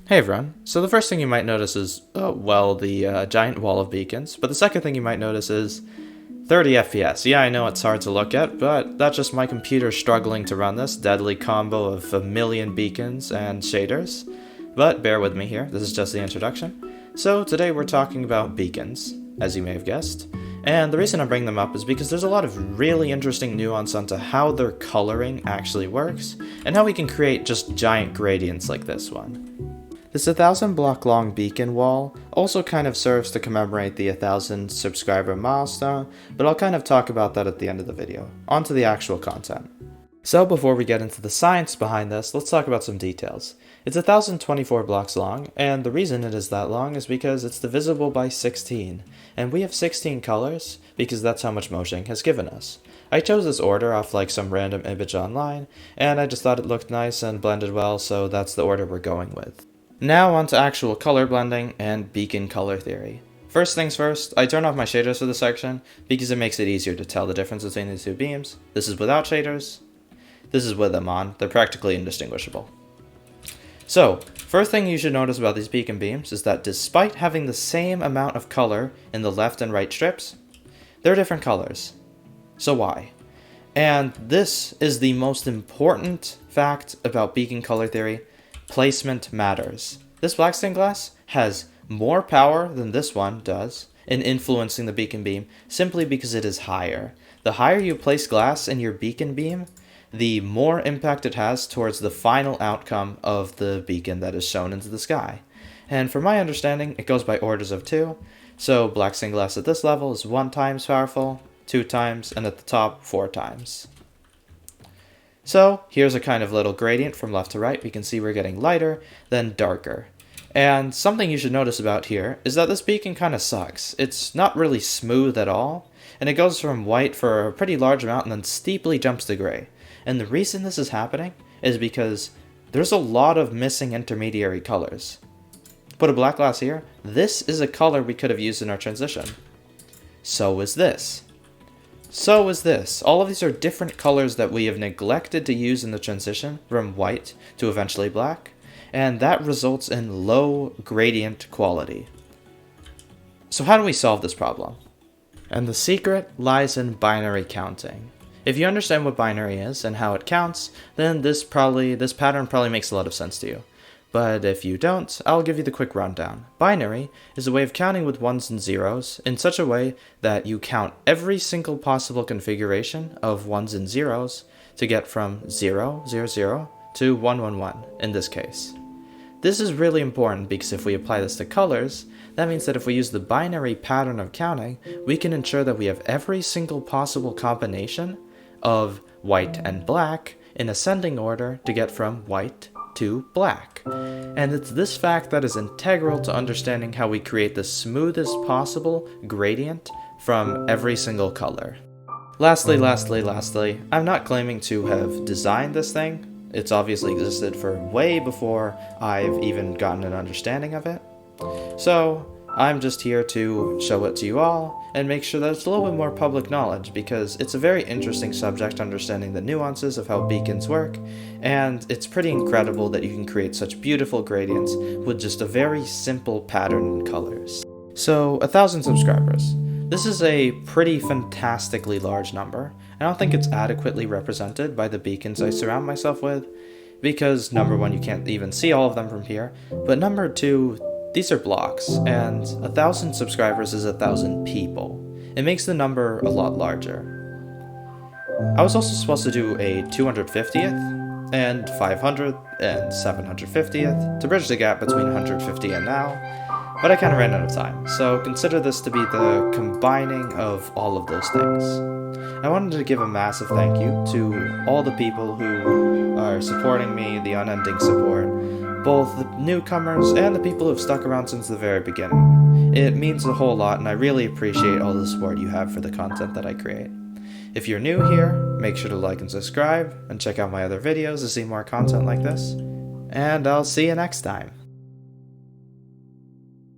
Hey everyone, so the first thing you might notice is, the giant wall of beacons, but the second thing you might notice is 30 FPS. Yeah, I know it's hard to look at, but that's just my computer struggling to run this deadly combo of a million beacons and shaders. But bear with me here, this is just the introduction. So today we're talking about beacons, as you may have guessed, and the reason I bring them up is because there's a lot of really interesting nuance onto how their coloring actually works, and how we can create just giant gradients like this one. This 1,000 block long beacon wall also kind of serves to commemorate the 1,000 subscriber milestone, but I'll kind of talk about that at the end of the video. On to the actual content. So before we get into the science behind this, let's talk about some details. It's 1,024 blocks long, and the reason it is that long is because it's divisible by 16, and we have 16 colors because that's how much Mojang has given us. I chose this order off like some random image online, and I just thought it looked nice and blended well, so that's the order we're going with. Now on to actual color blending and beacon color theory. First things first, I turn off my shaders for this section because it makes it easier to tell the difference between the two beams. This is without shaders, this is with them on, they're practically indistinguishable. So, first thing you should notice about these beacon beams is that despite having the same amount of color in the left and right strips, they're different colors. So why? And this is the most important fact about beacon color theory. Placement matters. This black stained glass has more power than this one does in influencing the beacon beam simply because it is higher. The higher you place glass in your beacon beam, the more impact it has towards the final outcome of the beacon that is shown into the sky. And from my understanding, it goes by orders of 2. So black stained glass at this level is 1 times powerful, 2 times, and at the top 4 times. So here's a kind of little gradient from left to right. We can see we're getting lighter, then darker. And something you should notice about here is that this beacon kind of sucks. It's not really smooth at all, and it goes from white for a pretty large amount and then steeply jumps to gray. And the reason this is happening is because there's a lot of missing intermediary colors. Put a black glass here. This is a color we could have used in our transition. So is this. So is this. All of these are different colors that we have neglected to use in the transition from white to eventually black, and that results in low gradient quality. So how do we solve this problem? And the secret lies in binary counting. If you understand what binary is and how it counts, then this pattern probably makes a lot of sense to you. But if you don't, I'll give you the quick rundown. Binary is a way of counting with ones and zeros in such a way that you count every single possible configuration of ones and zeros to get from 0, 0, 0 to 1, 1, 1 in this case. This is really important because if we apply this to colors, that means that if we use the binary pattern of counting, we can ensure that we have every single possible combination of white and black in ascending order to get from white to black. And it's this fact that is integral to understanding how we create the smoothest possible gradient from every single color. Lastly, I'm not claiming to have designed this thing. It's obviously existed for way before I've even gotten an understanding of it. So I'm just here to show it to you all and make sure that it's a little bit more public knowledge because it's a very interesting subject understanding the nuances of how beacons work, and it's pretty incredible that you can create such beautiful gradients with just a very simple pattern and colors. So 1,000 subscribers. This is a pretty fantastically large number. I don't think it's adequately represented by the beacons I surround myself with because number 1, you can't even see all of them from here, but number 2, these are blocks, and 1,000 subscribers is 1,000 people. It makes the number a lot larger. I was also supposed to do a 250th, and 500th, and 750th, to bridge the gap between 150 and now, but I kind of ran out of time, so consider this to be the combining of all of those things. I wanted to give a massive thank you to all the people who are supporting me, the unending support, both the newcomers and the people who have stuck around since the very beginning. It means a whole lot, and I really appreciate all the support you have for the content that I create. If you're new here, make sure to like and subscribe, and check out my other videos to see more content like this. And I'll see you next time.